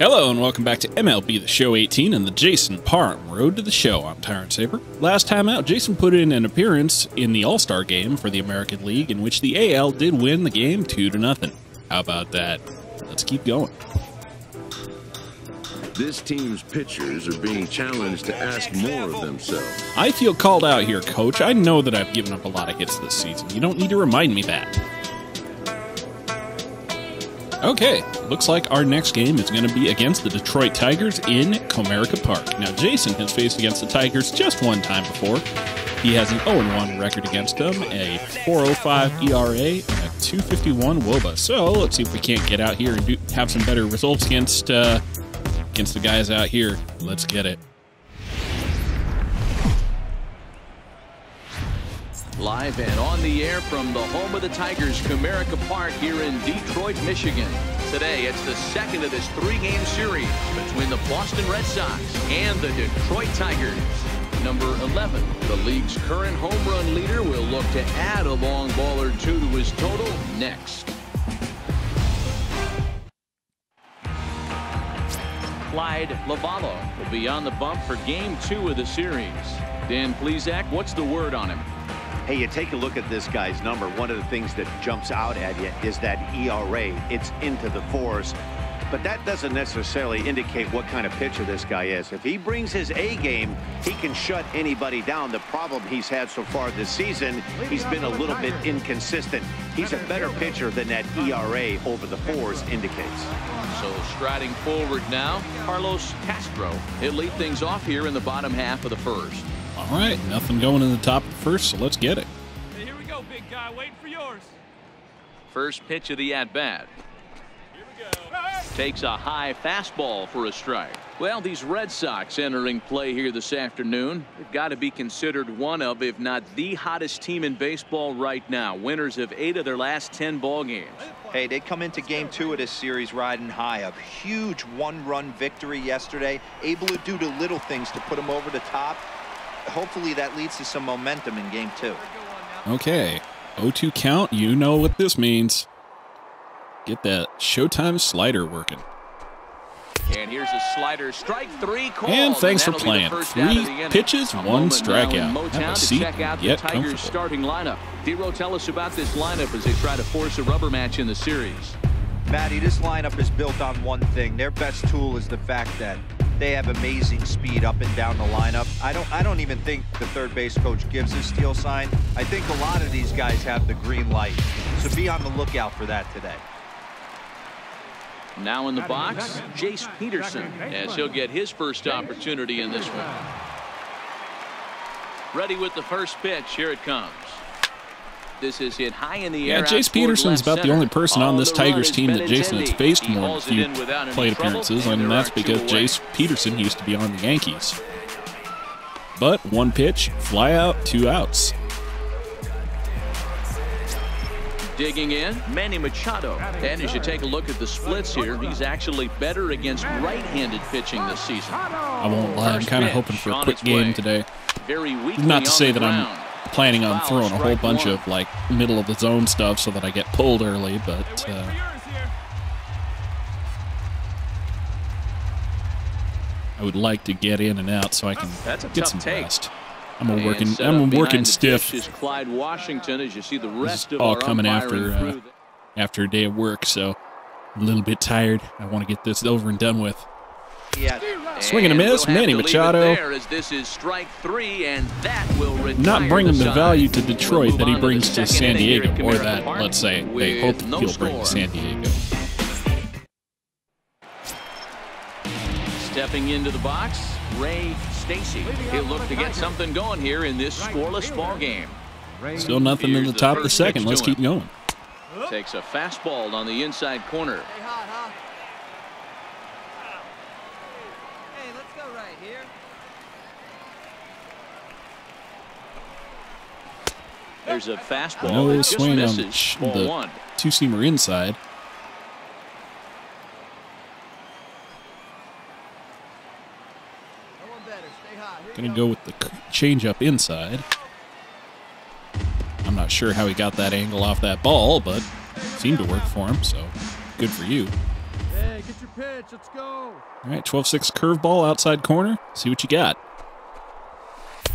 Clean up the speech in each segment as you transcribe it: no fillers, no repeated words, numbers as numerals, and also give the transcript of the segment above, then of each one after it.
Hello and welcome back to MLB The Show 18 and the Jason Parham Road to the Show. I'm Tyrant Saber. Last time out, Jason put in an appearance in the All-Star game for the American League, in which the AL did win the game 2-0. How about that? Let's keep going. This team's pitchers are being challenged to ask more of themselves. I feel called out here, Coach. I know that I've given up a lot of hits this season. You don't need to remind me that. Okay, looks like our next game is going to be against the Detroit Tigers in Comerica Park. Now, Jason has faced against the Tigers just one time before. He has an 0-1 record against them, a 4.05 ERA, and a 2.51 WOBA. So let's see if we can't get out here and have some better results against the guys out here. Let's get it. Live and on the air from the home of the Tigers, Comerica Park here in Detroit, Michigan. Today, it's the second of this three-game series between the Boston Red Sox and the Detroit Tigers. Number 11, the league's current home run leader, will look to add a long ball or two to his total next. Clyde Lavallo will be on the bump for Game 2 of the series. Dan Plesac, what's the word on him? Hey, you take a look at this guy's number. One of the things that jumps out at you is that ERA. It's into the fours, but that doesn't necessarily indicate what kind of pitcher this guy is. If he brings his A game, he can shut anybody down. The problem he's had so far this season, he's been a little bit inconsistent. He's a better pitcher than that ERA over the fours indicates. So striding forward now, Carlos Castro. He'll lead things off here in the bottom half of the first. All right, nothing going in the top of the first, so let's get it. Hey, here we go, big guy. Waiting for yours. First pitch of the at-bat. Here we go. Takes a high fastball for a strike. Well, these Red Sox entering play here this afternoon, they've got to be considered one of, if not the hottest team in baseball right now. Winners of 8 of their last 10 ball games. Hey, they come into Game 2 of this series riding high. A huge one-run victory yesterday, able to do the little things to put them over the top. Hopefully that leads to some momentum in Game 2. Okay, 0-2 count. You know what this means. Get that Showtime slider working. And here's a slider, strike 3 call. And thanks for playing. 3 pitches, 1 strikeout. Have a seat, get comfortable. Starting lineup. D-Row, tell us about this lineup as they try to force a rubber match in the series. Matty, this lineup is built on one thing. Their best tool is the fact that they have amazing speed up and down the lineup. I don't even think the third base coach gives a steal sign. I think a lot of these guys have the green light. So be on the lookout for that today. Now in the box, Jace Peterson, as he'll get his first opportunity in this one. Ready with the first pitch. Here it comes. This is hit high in the air. Yeah, Jace Peterson's about the only person on this Tigers team that Jason has faced more than a few plate appearances, and that's because Jace Peterson used to be on the Yankees. But 1 pitch, fly out, 2 outs. Digging in, Manny Machado. And as you take a look at the splits here, he's actually better against right-handed pitching this season. I won't lie, I'm kind of hoping for a quick game today. Very weakly Not to say on the that I'm ground. planning on throwing a whole bunch of like middle of the zone stuff so that I get pulled early, but I would like to get in and out so I can get some rest. I'm working stiff. Is Clyde Washington, as you see the rest This is of all our coming umpiring after a day of work, so I'm a little bit tired. I want to get this over and done with. Yeah. Swing and a miss, Manny Machado. This is strike 3, and that will not bringing the value to Detroit that he brings to San Diego, or that, let's say, they hope he'll bring to San Diego. Stepping into the box, Ray Stacy. He'll look to get something going here in this scoreless ball game. Still nothing in the top of the second. Let's keep going. Takes a fastball on the inside corner. Hey, hot, huh? Hey, let's go right here. There's a fastball. No swing on the two-seamer inside. Going to go with the changeup inside. I'm not sure how he got that angle off that ball, but it seemed to work for him, so good for you. Hey, get your Good pitch. Let's go. All right, 12-6 curveball outside corner. See what you got.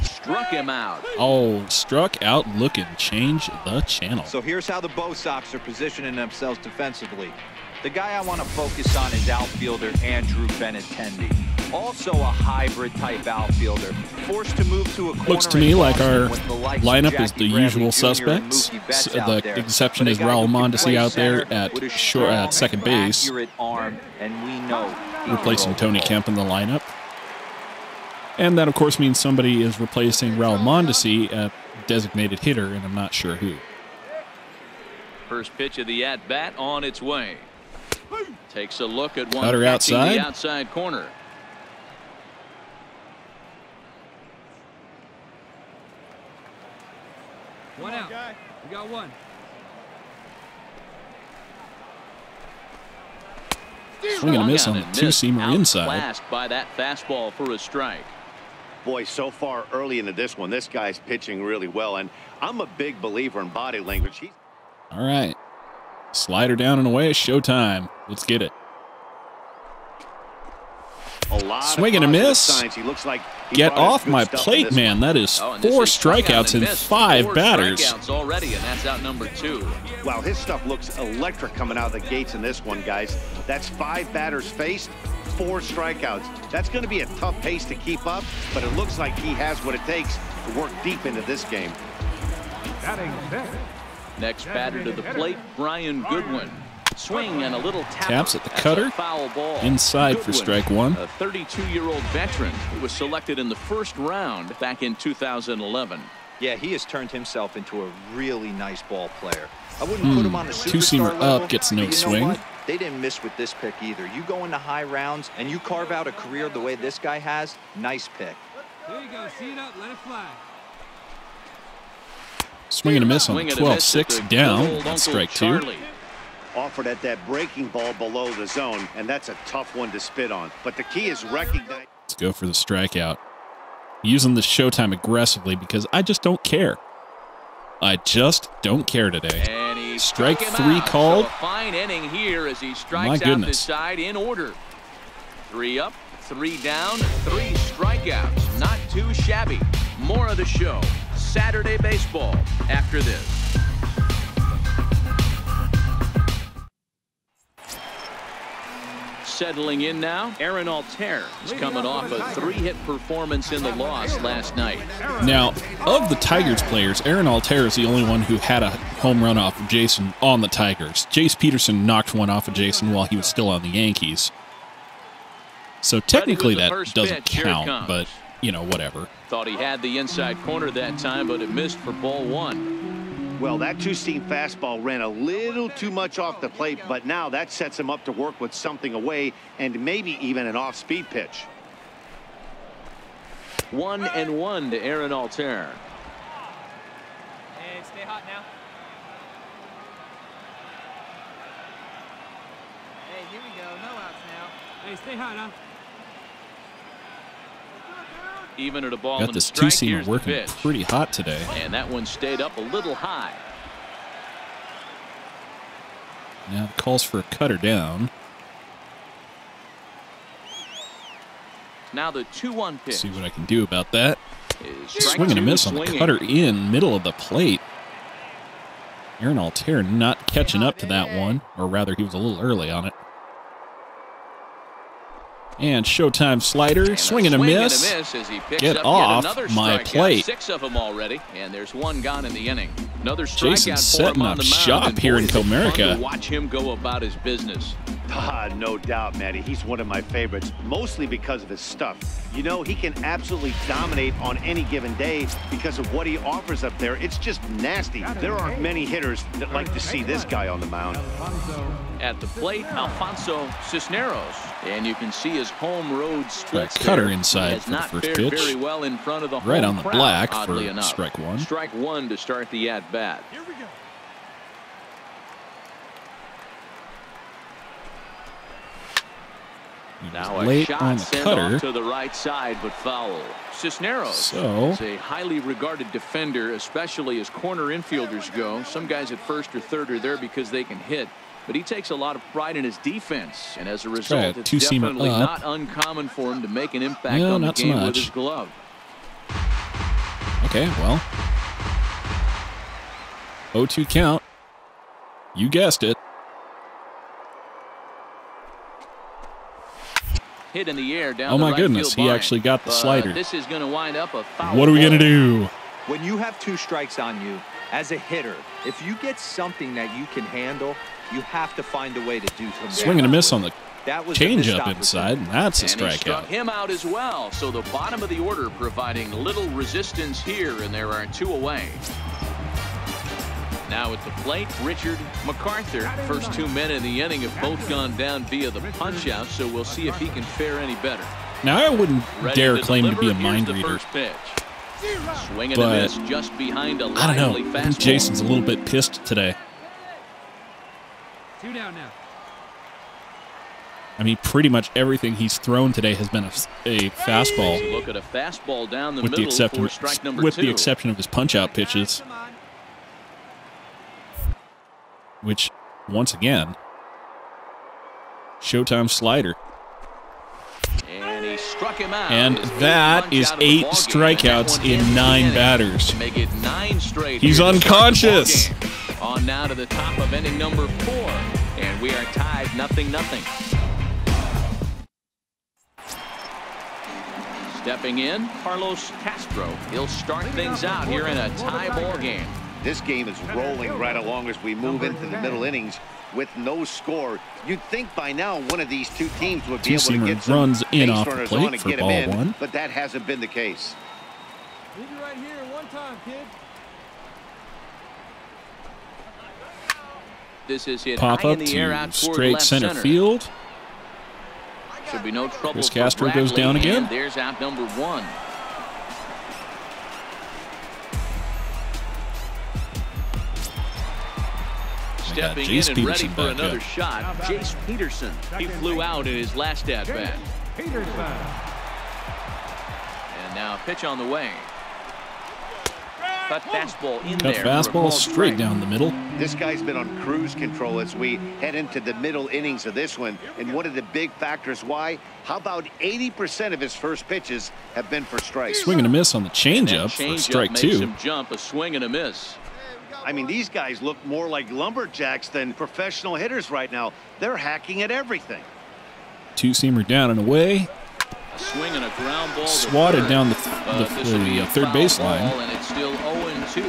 Struck him out. Oh, struck out looking. Change the channel. So here's how the Bo Sox are positioning themselves defensively. The guy I want to focus on is outfielder Andrew Benintendi. Also a hybrid type outfielder, forced to move to a corner. Looks to me like our lineup is the usual suspects. The exception is Raul Mondesi out there at second base, replacing Tony Kemp in the lineup. And that, of course, means somebody is replacing Raul Mondesi at designated hitter, and I'm not sure who. First pitch of the at-bat on its way. Takes a look at one Cutter outside. The outside corner. One out. We got one. Swing and a miss on the two-seamer inside. Outclassed by that fastball for a strike. Boy, so far early into this one, this guy's pitching really well, and I'm a big believer in body language. All right. Slider down and away. Showtime. Let's get it. Swing and a miss. He looks like Get off my plate, man. That is 4 strikeouts and 5 batters. Strikeouts already, and that's out number 2. Wow, his stuff looks electric coming out of the gates in this one, guys. That's 5 batters faced, 4 strikeouts. That's going to be a tough pace to keep up, but it looks like he has what it takes to work deep into this game. Next batter to the plate, Brian Goodwin. Swing and a little tap. Taps at the cutter. Foul ball. Inside Goodwin, for strike 1. A 32-year-old veteran who was selected in the first round back in 2011. Yeah, he has turned himself into a really nice ball player. I wouldn't put him on the superstar Two-seamer level, up, gets no but you know swing. what? They didn't miss with this pick either. You go into high rounds and you carve out a career the way this guy has, nice pick. There you go. See it up. Let it fly. Swing and a miss on the 12-6 down. That's strike 2. Charlie. Offered at that breaking ball below the zone, and that's a tough one to spit on. But the key is recognize. Let's go for the strikeout. Using the showtime aggressively because I just don't care. I just don't care today. And he Strike struck 3 him out. called. So a fine inning here as he My strikes out goodness. this side in order. 3 up, 3 down, 3 strikeouts. Not too shabby. More of the show. Saturday baseball after this. Settling in now, Aaron Altair is coming off a 3-hit performance in the loss last night. Now, of the Tigers players, Aaron Altair is the only one who had a home run off of Jason on the Tigers. Jace Peterson knocked one off of Jason while he was still on the Yankees. So technically that doesn't count, but, you know, whatever. Thought he had the inside corner that time, but it missed for ball 1. Well, that two-seam fastball ran a little too much off the plate, but now that sets him up to work with something away and maybe even an off-speed pitch. 1-1 to Aaron Altair. Hey, stay hot now. Hey, here we go. No outs now. Hey, stay hot, huh? Even at a ball Got in this the strike. two-seamer Here's the working pitch. pretty hot today. And that one stayed up a little high. Now it calls for a cutter down. Now the 2-1 pitch. See what I can do about that. Is strike Swing and a 2 miss on the swinging. cutter in middle of the plate. Aaron Altair not catching up to that one, or rather he was a little early on it. And showtime slider, And swing and a miss. as he picks Get up off yet another my strikeout. plate. 6 of them already, and there's 1 gone in the inning. Another strikeout Jason's for setting him on up the mound, shop and here boy, in is it fun Comerica. to watch him go about his business. No doubt, Matty. He's one of my favorites, mostly because of his stuff. You know, he can absolutely dominate on any given day because of what he offers up there. It's just nasty. There aren't many hitters that like to see this guy on the mound. At the plate, Alfonso Cisneros. And you can see his home road splits cutter there. inside He has for the not first fared pitch. very well in front of the Right home on the crowd, black for oddly enough. strike 1. Strike 1 to start the at-bat. Here we go. Now a Late shot on the sent cutter. off to the right side, but foul. Cisneros So is a highly regarded defender, especially as corner infielders go. Some guys at first or third are there because they can hit. But he takes a lot of pride in his defense, and as a try result, a it's two-seamer definitely up. not uncommon for him to make an impact No, on the not so game with much. his glove. Okay, well. 0-2 count. You guessed it. Hit in the air down Oh the my right goodness, field he line. actually got the But slider. This is going to wind up a foul. What are we going to ball. do? When you have 2 strikes on you, as a hitter, if you get something that you can handle, you have to find a way to do something. Swing and a miss on the That was a change missed up inside, and that's a And he struck strikeout. him out as well. So the bottom of the order providing little resistance here, and there are 2 away. Now at the plate, Richard MacArthur. First 2 men in the inning have both gone down via the punch-out, so we'll see if he can fare any better. Now, I wouldn't Ready dare claim to be a deliver. mind Here's the reader, first pitch. Swing and but a miss just behind a I don't know. lively I think fastball. Jason's a little bit pissed today. 2 down now. I mean, pretty much everything he's thrown today has been a fastball, Look at a fastball down the with the middle exception for strike number with 2. the exception of his punch-out pitches, Come on. which, once again, Showtime slider. And he struck him out. And His that punch is out of the 8 ballgame, and that strikeouts one in ends the 9 inning batters. to make it 9 straight. He's here to start the unconscious. ballgame. On now to the top of inning number 4, and we are tied 0-0. Stepping in, Carlos Castro. He'll start things out here in a tie ball game. This game is rolling right along as we move into the middle innings with no score. You'd think by now one of these 2 teams would be able to Two-seamer get some runs in base off the runners plate on and for get 'em ball in, 1. but that hasn't been the case. Leave it right here one time, kid. This is hit Pop high up in the air to out toward straight left center field. Should be no trouble. Chris for Castro goes Bradley, down again. and there's out number 1. Stepping in Jace and ready Peterson for back another up. shot, Jace Peterson. He flew out in his last at bat. And now a pitch on the way. Cut fastball in Cut there. for a fastball called straight strike. down the middle. This guy's been on cruise control as we head into the middle innings of this one. And one of the big factors why, how about 80% of his first pitches have been for strikes? Swing and a miss on the That changeup for changeup strike makes 2. him jump, a swing and a miss. I mean, these guys look more like lumberjacks than professional hitters right now. They're hacking at everything. Two-seamer down and away. A swing and a ground ball. to Swatted third. down the This will be a third foul baseline. ball, and it's still 0-2.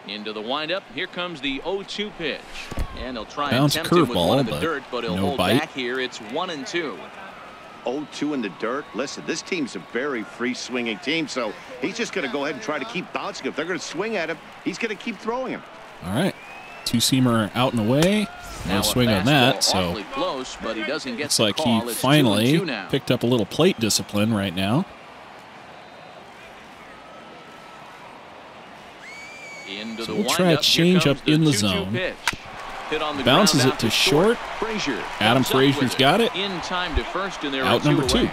Into the windup. Here comes the 0-2 pitch. And he'll try and Bounce tempt him with curveball, one in the but dirt, but he'll no hold bite. back here. It's 1-2. 0-2 in the dirt. Listen, this team's a very free-swinging team, so he's just going to go ahead and try to keep bouncing. If they're going to swing at him, he's going to keep throwing him. All right. Two-seamer out and away. No Now a swing on that, fastball so awfully close, but he doesn't get looks the like call. he It's finally 2-2 now. picked up a little plate discipline right now. Into So the we'll try a windup. Here change comes up in the 2-2 zone. pitch. Hit on the Bounces ground it out to short. Frazier Adam comes up Frazier's with got it. In time to first, and there Out are number 2 away. 2.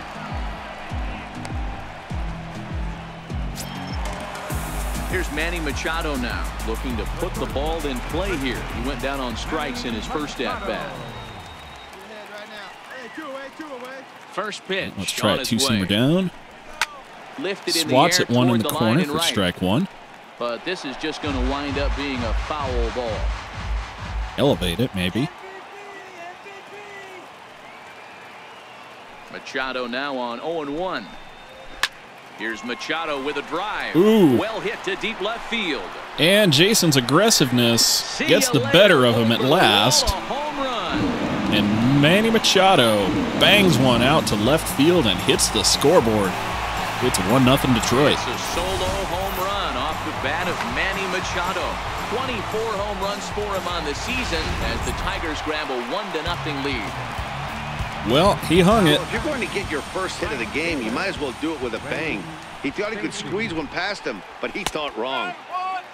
Here's Manny Machado now, looking to put the ball in play here. He went down on strikes in his first at-bat. First pitch. Let's try on a its two-seamer way. down. Lifted in Swats the at air one in toward the line corner and for right. strike 1. But this is just going to wind up being a foul ball. Elevate it, maybe. Machado now on 0-1. Here's Machado with a drive. Ooh. Well hit to deep left field. And Jason's aggressiveness gets the better of him at last. A home run. And Manny Machado bangs one out to left field and hits the scoreboard. It's 1-0 Detroit. It's a solo home run off the bat of Manny Machado. 24 home runs for him on the season as the Tigers grab a 1-0 lead. Well, he hung it. Well, if you're going to get your first hit of the game, you might as well do it with a bang. He thought he could squeeze one past him, but he thought wrong.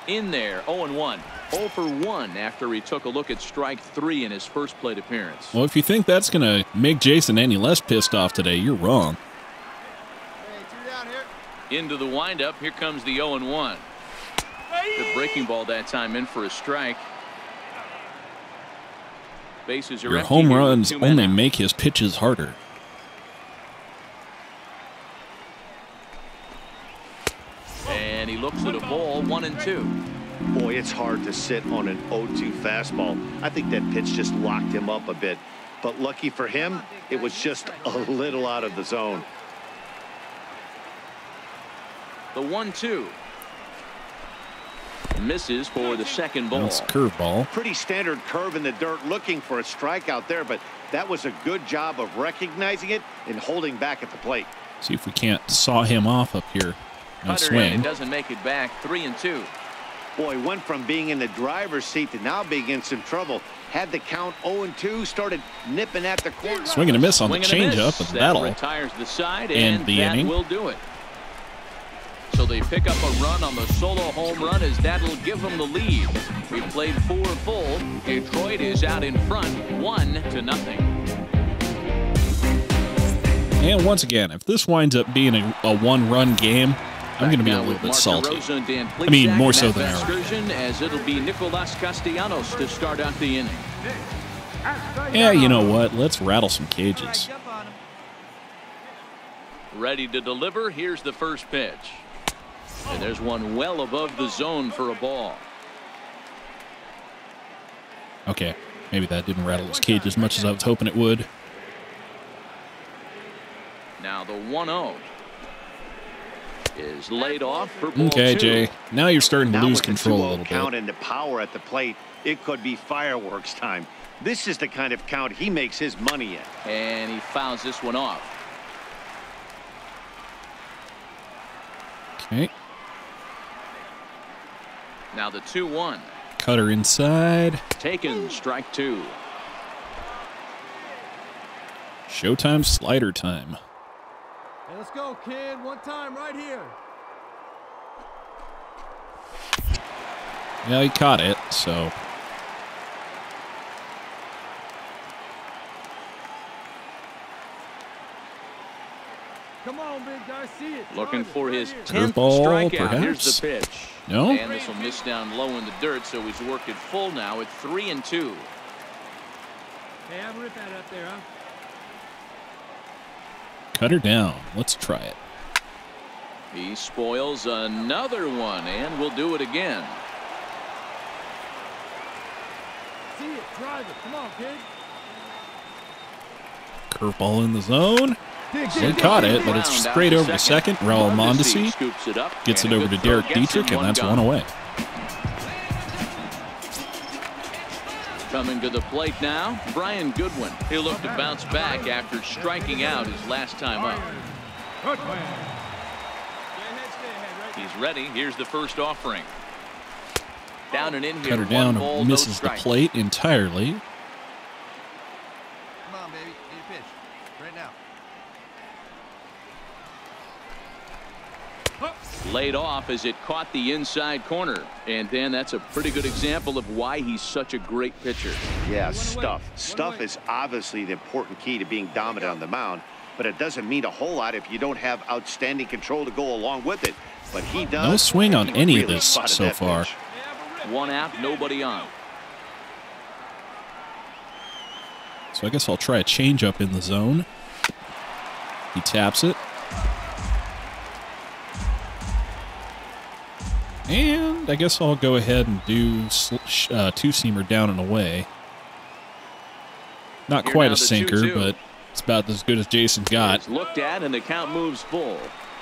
In there, 0-1. 0 for 1 after he took a look at strike 3 in his first plate appearance. Well, if you think that's going to make Jason any less pissed off today, you're wrong. Into the windup. Here comes the 0-1. The breaking ball that time in for a strike. Bases are Your empty home here with runs 2 men only out. make his pitches harder. And he looks at a ball, 1-2. Boy, it's hard to sit on an 0-2 fastball. I think that pitch just locked him up a bit. But lucky for him, it was just a little out of the zone. The 1-2. Misses for the second ball. That's a curveball. Pretty standard curve in the dirt, looking for a strikeout there, but that was a good job of recognizing it and holding back at the plate. See if we can't saw him off up here. No Cutter, swing. and it doesn't make it back. 3-2. Boy, went from being in the driver's seat to now being in some trouble. Had the count 0-2, started nipping at the corner. Swing and a miss on the Swing and a changeup, miss. and That that'll retires the side, end and the that inning. will do it. So they pick up a run on the solo home run, as that'll give them the lead. We played 4 full. Detroit is out in front, 1-0. And once again, if this winds up being a one-run game, I'm going to be a Back now little with bit Mark salty. DeRosa and Dan I mean, Plesac more in so that than ever. excursion, as it'll be Nicolas Castellanos to start out the inning. Yeah, you know what? Let's rattle some cages. Jump on him. Ready to deliver. Here's the first pitch. And there's one well above the zone for a ball. Okay, maybe that didn't rattle his cage as much as I was hoping it would. Now the 1-0 is laid off for ball Okay, 2. Jay. Now you're starting to Now lose with the control a 2-0 little count bit. and the power at the plate, it could be fireworks time. This is the kind of count he makes his money in. And he fouls this one off. Okay, Now the 2-1. cutter inside. Taken, strike 2. Showtime, slider time. Hey, let's go, kid. One time right here. Yeah, he caught it, so Come on, big guy. See it. Looking Drive it for right his here. 10th Curveball, strikeout. Here's perhaps? the pitch. No? And this will miss down low in the dirt, so he's worked it full now at 3-2. Hey, have a rip at it up there, huh? cut her down. Let's try it. He spoils another one, and will do it again. See it. Drive it. Come on, kid. Curveball in the zone. He caught it, but it's straight over to second. Raul Mondesi scoops it up, gets it and a over to good throw Derek gets him Dietrich, and that's gone. one away. Coming to the plate now, Brian Goodwin. He'll look to bounce back after striking out his last time up. He's ready. Here's the first offering. Down and in here. Cut her one down, ball, no misses the strike. plate entirely. Come on, baby. Need a pitch. Right now. Laid off as it caught the inside corner. And then that's a pretty good example of why he's such a great pitcher. Yeah, stuff. Stuff is obviously the important key to being dominant on the mound, but it doesn't mean a whole lot if you don't have outstanding control to go along with it. But he does. No swing on He any of really this spotted so that far. pitch. One out, nobody on. So I guess I'll try a changeup in the zone. He taps it. And I guess I'll go ahead and do two-seamer down and away. Not Here quite now a the sinker, 2-2. but it's about as good as Jason's got. It's looked at, and the count moves full.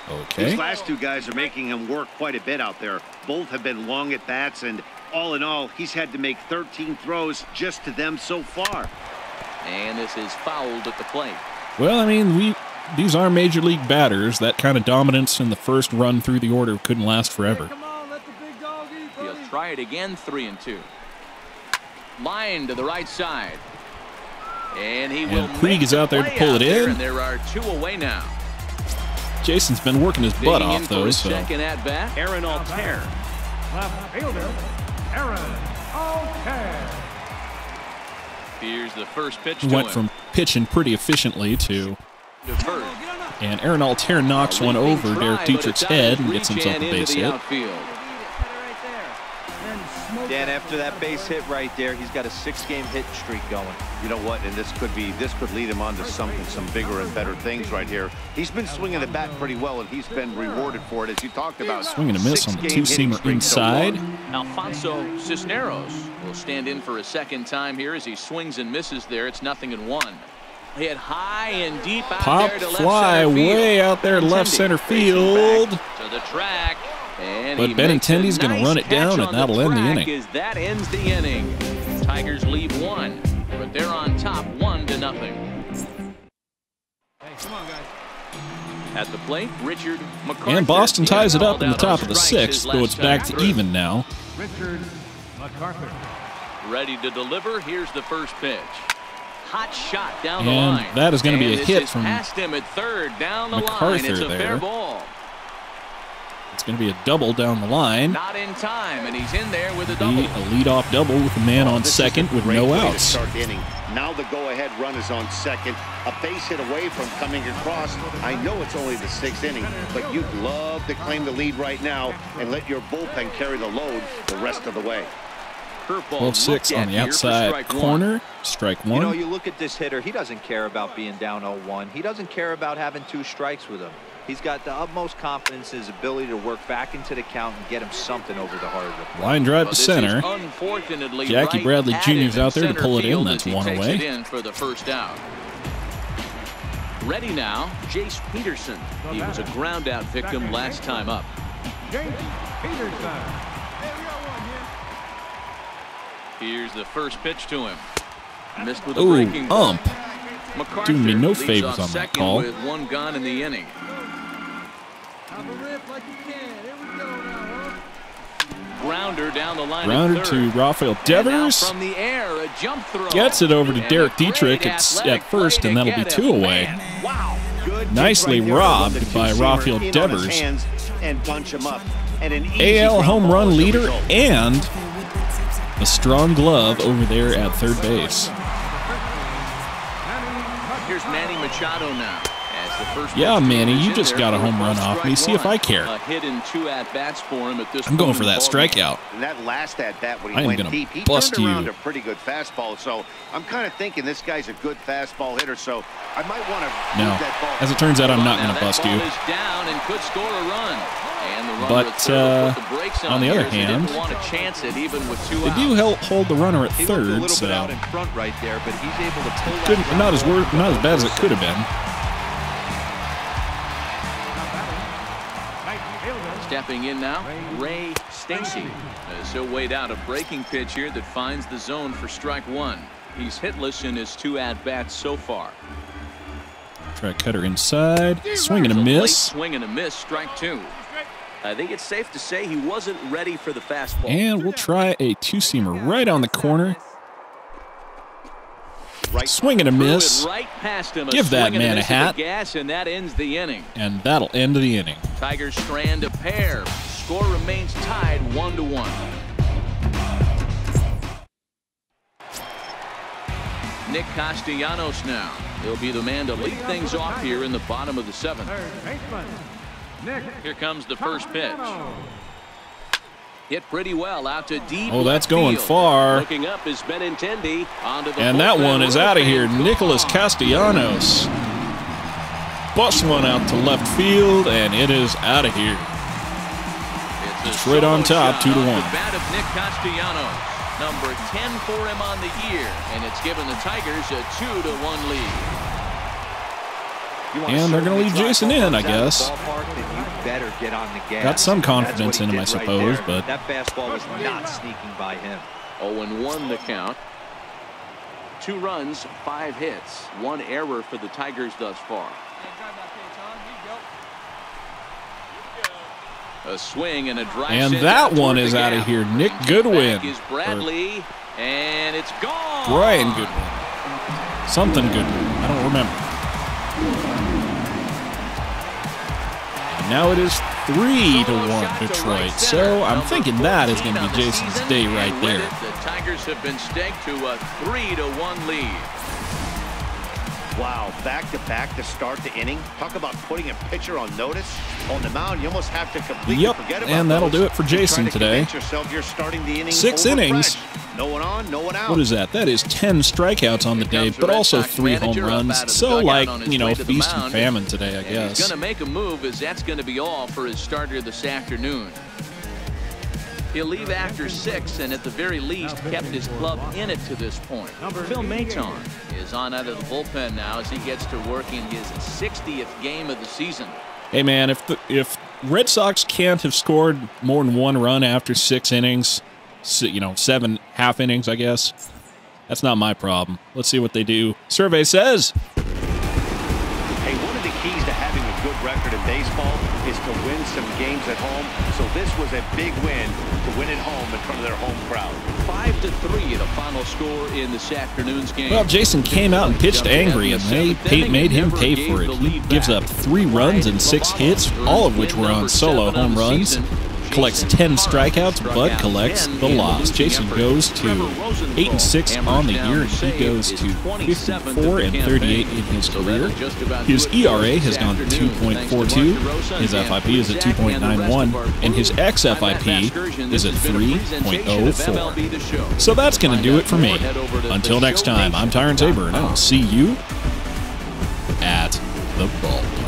Okay. These last two guys are making him work quite a bit out there. Both have been long at bats, and all in all, he's had to make 13 throws just to them so far. And this is fouled at the plate. Well, I mean, these are major league batters. That kind of dominance in the first run through the order couldn't last forever. Come on, let the big dog eat, He'll buddy. try it again, 3-2. Line to the right side. And he will Puig make is the out there to play pull out it there, in. and there are two away now. Jason's been working his butt Digging in off, for though, his so second at bat. Aaron Altair. Left fielder, Aaron Altair. Here's the first pitch he to went him. from pitching pretty efficiently to Deferred. And Aaron Altair knocks one over Derek Dietrich's head and gets himself a base hit. Dan, after that base hit right there, he's got a 6-game hit streak going. You know what? And this could lead him on to some bigger and better things right here. He's been swinging the bat pretty well, and he's been rewarded for it, as you talked about. Swing and a miss on the two-seamer inside. Alfonso Cisneros will stand in for a second time here as he swings and misses there. It's 0-1. Hit high and deep out Pop there to left fly center field. way out there left center field. To the track. And but Benintendi's going to run it down, and that'll end the inning. That ends the inning. Tigers leave 1, but they're on top 1-0. Hey, come on, guys. At the plate, Richard McCarthy. And Boston ties it up in the top of the 6th, so it's back to even now. Richard McCarthy. Ready to deliver. Here's the first pitch. Hot shot down the line. And that is going to be a hit from past him at third down the MacArthur line. It's a there. fair ball. It's going to be a double down the line. Not in time, and he's in there with a double. A leadoff double with a man on second with no outs. Start the inning. Now the go-ahead run is on second. A base hit away from coming across. I know it's only the 6th inning, but you'd love to claim the lead right now and let your bullpen carry the load the rest of the way. 12-6 on the outside corner. Strike 1. You know, you look at this hitter, he doesn't care about being down 0-1. He doesn't care about having 2 strikes with him. He's got the utmost confidence in his ability to work back into the count and get him something over the heart of the plate. Line drive to center. Jackie Bradley Jr. is out there to pull it in. That's 1 away. In for the first out. Ready now, Jace Peterson. He was a ground out victim last time up. Jace Peterson. Here's the first pitch to him. Missed with a breaking ball. McCarthy doing me no favors on that call. With 1 gone in the inning. Grounder down the line. Grounder to Rafael Devers. From the air, a jump throw. Gets it over to Derek Dietrich. It's at first, and that'll be 2 away. Wow. Nicely robbed by Rafael Devers. And bunch him up. And an AL home run leader and a strong glove over there at third base. Here's Manny Machado now. As the first yeah, Manny, you just got a home run off me. See if I care. A hit and 2 at-bats for him at this I'm going for that strikeout. And that last at-bat when he I am went gonna deep, he bust turned around you. a pretty good fastball. So I'm kind of thinking this guy's a good fastball hitter. So I might want to move that ball. As it turns out, I'm not going to bust you. Is down and could score a run. But on the other hand, they do hold the runner at third, so out in front right there, but he's able to pull not as bad as it could have been. Stepping in now, Ray Stacy. As he'll wait out a breaking pitch here that finds the zone for strike 1. He's hitless in his 2 at-bats so far. Try cutter inside, swing and a miss. Swing and a miss, strike 2. I think it's safe to say he wasn't ready for the fastball. And we'll try a 2-seamer right on the corner. Swing and a miss. Right past him. Give that man a hat. Gas, and that ends the inning. And that'll end the inning. Tigers strand a pair. Score remains tied 1-1. Nick Castellanos now. He'll be the man to lead things off here in the bottom of the 7th. Here comes the first pitch. Hit pretty well out to deep. Oh, that's going far. Looking up is Benintendi onto the and that one is out of here. Nicholas Castellanos busts one out to left field, and it is out of here. It's right on top, 2-1. The bat of Nick Castellanos, number 10 for him on the year, and it's given the Tigers a 2-1 lead. And they're going to leave Jason in, I guess. Better get on the gas. Got some confidence in him, I suppose, but that fastball was not sneaking by him. 0-1 the count. 2 runs, 5 hits, 1 error for the Tigers thus far. A swing and a drive. And that one is out of here. Nick Goodwin. Is Bradley, and it's gone. Brian Goodwin. Something Goodwin. I don't remember. Now it is 3-1 Detroit. So I'm thinking that is going to be Jason's day right there. The Tigers have been staked to a 3-1 lead. Wow, back-to-back to start the inning. Talk about putting a pitcher on notice. On the mound, you almost have to completely forget about and that'll those. do it for Jason today. You're starting the inning 6 innings. No one on, no one out. What is that? That is 10 strikeouts on the day, but also 3 home runs. So, like, you know, feast and famine today, I guess. He's going to make a move, as that's going to be all for his starter this afternoon. He'll leave after 6, and at the very least kept his club in it to this point. Phil Maton is on out of the bullpen now as he gets to work in his 60th game of the season. Hey, man, if Red Sox can't have scored more than 1 run after 6 innings, you know, 7 half innings, I guess, that's not my problem. Let's see what they do. Survey says. Hey, one of the keys to having a good record in baseball is to win some games at home. So this was a big win to win at home in front of their home crowd. 5-3 the final score in this afternoon's game. Well, Jason came out and pitched angry, and they made him pay for it. He gives up 3 runs and 6 hits, all of which were on solo home runs. Collects 10 strikeouts, but collects the loss. Jason goes to 8-6 on the year, and he goes to 54-38 in his career. His ERA has gone to 2.42, his FIP is at 2.91, and his xFIP is at 3.04. So that's going to do it for me. Until next time, I'm Tyron Tabor, and I will see you at the ballpark.